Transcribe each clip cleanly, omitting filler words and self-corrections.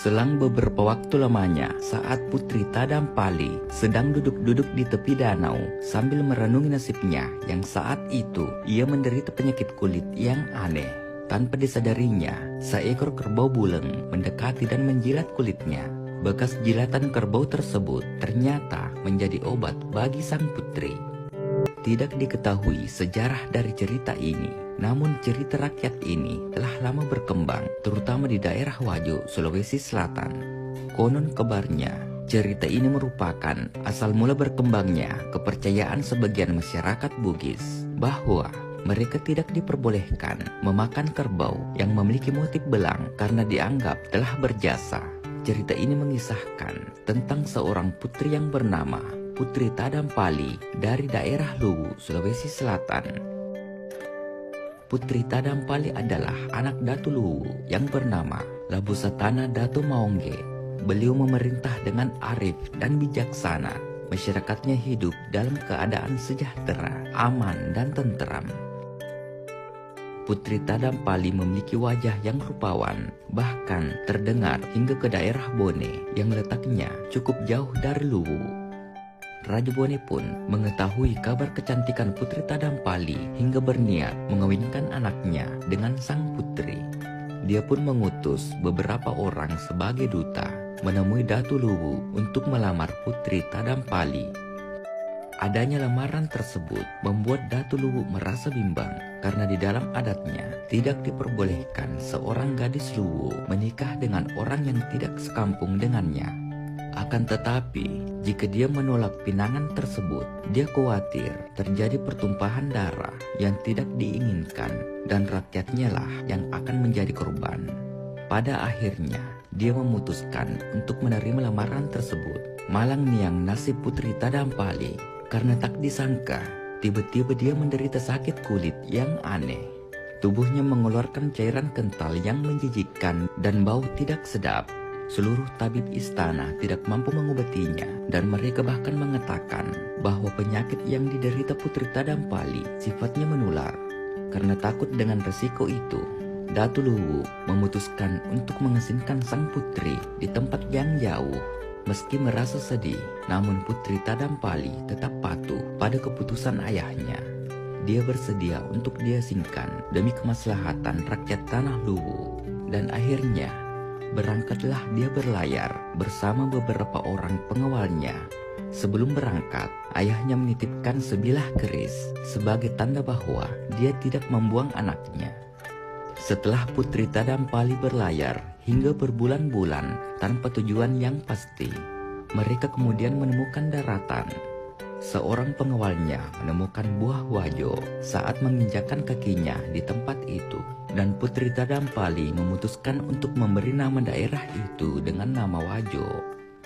Selang beberapa waktu lamanya, saat Putri Tadampali sedang duduk-duduk di tepi danau sambil merenungi nasibnya yang saat itu ia menderita penyakit kulit yang aneh. Tanpa disadarinya, seekor kerbau buleng mendekati dan menjilat kulitnya. Bekas jilatan kerbau tersebut ternyata menjadi obat bagi sang putri. Tidak diketahui sejarah dari cerita ini, namun cerita rakyat ini telah lama berkembang, terutama di daerah Wajo, Sulawesi Selatan. Konon kabarnya, cerita ini merupakan asal mula berkembangnya kepercayaan sebagian masyarakat Bugis bahwa mereka tidak diperbolehkan memakan kerbau yang memiliki motif belang karena dianggap telah berjasa. Cerita ini mengisahkan tentang seorang putri yang bernama Putri Tadampali dari daerah Luwu, Sulawesi Selatan. Putri Tadampali adalah anak Datu Luwu yang bernama Labusatana Datu Maongge. Beliau memerintah dengan arif dan bijaksana. Masyarakatnya hidup dalam keadaan sejahtera, aman, dan tentram. Putri Tadampali memiliki wajah yang rupawan, bahkan terdengar hingga ke daerah Bone yang letaknya cukup jauh dari Luwu. Raja Bone pun mengetahui kabar kecantikan Putri Tadampali hingga berniat mengawinkan anaknya dengan sang putri. Dia pun mengutus beberapa orang sebagai duta menemui Datu Luwu untuk melamar Putri Tadampali. Adanya lamaran tersebut membuat Datu Luwu merasa bimbang karena di dalam adatnya tidak diperbolehkan seorang gadis Luwu menikah dengan orang yang tidak sekampung dengannya. Akan tetapi, jika dia menolak pinangan tersebut, dia khawatir terjadi pertumpahan darah yang tidak diinginkan dan rakyatnya lah yang akan menjadi korban. Pada akhirnya, dia memutuskan untuk menerima lamaran tersebut. Malang niang nasib Putri Tadampali karena tak disangka, tiba-tiba dia menderita sakit kulit yang aneh. Tubuhnya mengeluarkan cairan kental yang menjijikkan dan bau tidak sedap. Seluruh tabib istana tidak mampu mengobatinya dan mereka bahkan mengatakan bahwa penyakit yang diderita Putri Tadampali sifatnya menular. Karena takut dengan resiko itu, Datu Luwu memutuskan untuk mengasingkan sang putri di tempat yang jauh. Meski merasa sedih, namun Putri Tadampali tetap patuh pada keputusan ayahnya. Dia bersedia untuk diasingkan demi kemaslahatan rakyat tanah Luwu. Dan akhirnya berangkatlah dia berlayar bersama beberapa orang pengawalnya. Sebelum berangkat, ayahnya menitipkan sebilah keris sebagai tanda bahwa dia tidak membuang anaknya. Setelah Putri Tadampali berlayar hingga berbulan-bulan tanpa tujuan yang pasti, mereka kemudian menemukan daratan. Seorang pengawalnya menemukan buah wajo saat menginjakkan kakinya di tempat itu. Dan Putri Tadampali memutuskan untuk memberi nama daerah itu dengan nama Wajo.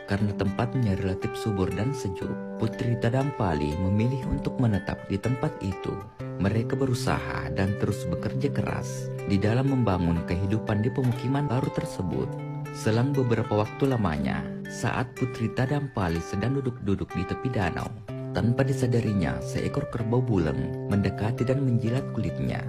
Karena tempatnya relatif subur dan sejuk, Putri Tadampali memilih untuk menetap di tempat itu. Mereka berusaha dan terus bekerja keras di dalam membangun kehidupan di pemukiman baru tersebut. Selang beberapa waktu lamanya, saat Putri Tadampali sedang duduk-duduk di tepi danau, tanpa disadarinya seekor kerbau buleng mendekati dan menjilat kulitnya.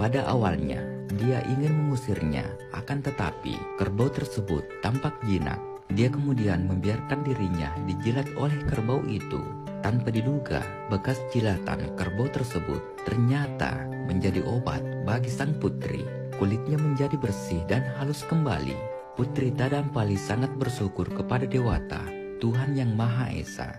Pada awalnya, dia ingin mengusirnya, akan tetapi kerbau tersebut tampak jinak. Dia kemudian membiarkan dirinya dijilat oleh kerbau itu. Tanpa diduga, bekas jilatan kerbau tersebut ternyata menjadi obat bagi sang putri. Kulitnya menjadi bersih dan halus kembali. Putri Tadampali sangat bersyukur kepada Dewata, Tuhan Yang Maha Esa,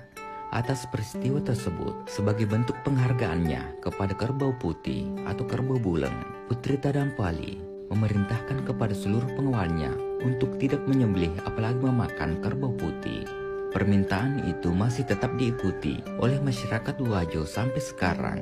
atas peristiwa tersebut. Sebagai bentuk penghargaannya kepada kerbau putih atau kerbau buleng, Putri Tadampali memerintahkan kepada seluruh pengawalnya untuk tidak menyembelih apalagi memakan kerbau putih. Permintaan itu masih tetap diikuti oleh masyarakat Wajo sampai sekarang.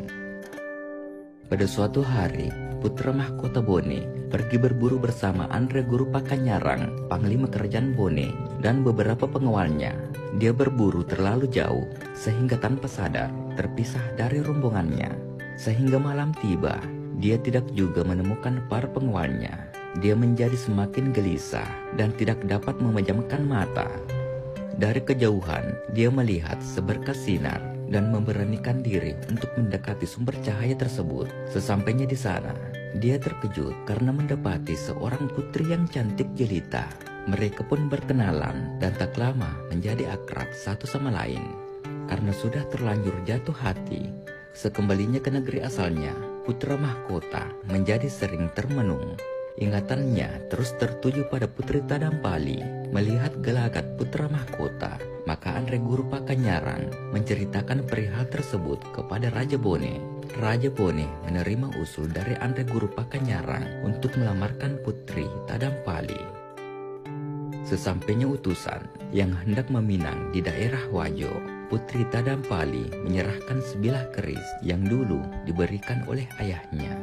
Pada suatu hari, putra mahkota Bone pergi berburu bersama Andre Guru Pakanyarang, panglima kerajaan Bone, dan beberapa pengawalnya. Dia berburu terlalu jauh, sehingga tanpa sadar terpisah dari rombongannya. Sehingga malam tiba, dia tidak juga menemukan para pengawalnya. Dia menjadi semakin gelisah dan tidak dapat memejamkan mata. Dari kejauhan, dia melihat seberkas sinar dan memberanikan diri untuk mendekati sumber cahaya tersebut. Sesampainya di sana, dia terkejut karena mendapati seorang putri yang cantik jelita. Mereka pun berkenalan dan tak lama menjadi akrab satu sama lain. Karena sudah terlanjur jatuh hati, sekembalinya ke negeri asalnya, putra mahkota menjadi sering termenung. Ingatannya terus tertuju pada Putri Tadampali. Melihat gelagat putra mahkota, maka Andre Guru Pakanyarang menceritakan perihal tersebut kepada Raja Bone. Raja Bone menerima usul dari Andre Guru Pakanyarang untuk melamarkan Putri Tadampali. Sesampainya utusan yang hendak meminang di daerah Wajo, Putri Tadampali menyerahkan sebilah keris yang dulu diberikan oleh ayahnya.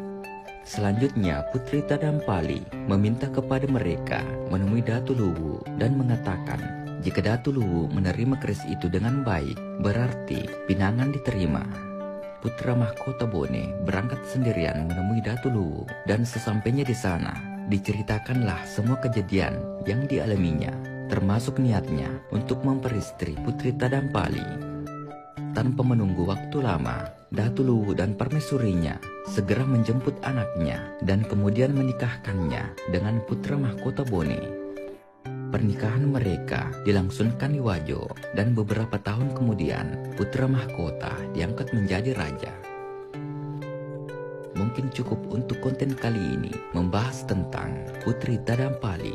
Selanjutnya Putri Tadampali meminta kepada mereka menemui Datu Luwu dan mengatakan jika Datu Luwu menerima keris itu dengan baik, berarti pinangan diterima. Putra mahkota Bone berangkat sendirian menemui Datu Luwu dan sesampainya di sana diceritakanlah semua kejadian yang dialaminya, termasuk niatnya untuk memperistri Putri Tadampali. Tanpa menunggu waktu lama, Datu Luwu dan permaisurinya segera menjemput anaknya dan kemudian menikahkannya dengan putra mahkota Bone. Pernikahan mereka dilangsungkan di Wajo dan beberapa tahun kemudian putra mahkota diangkat menjadi raja. Mungkin cukup untuk konten kali ini membahas tentang Putri Tadampali.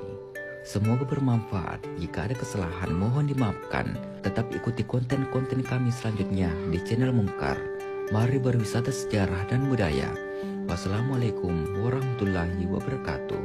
Semoga bermanfaat. Jika ada kesalahan mohon dimaafkan. Tetap ikuti konten-konten kami selanjutnya di channel Mungkar. Mari berwisata sejarah dan budaya. Wassalamualaikum warahmatullahi wabarakatuh.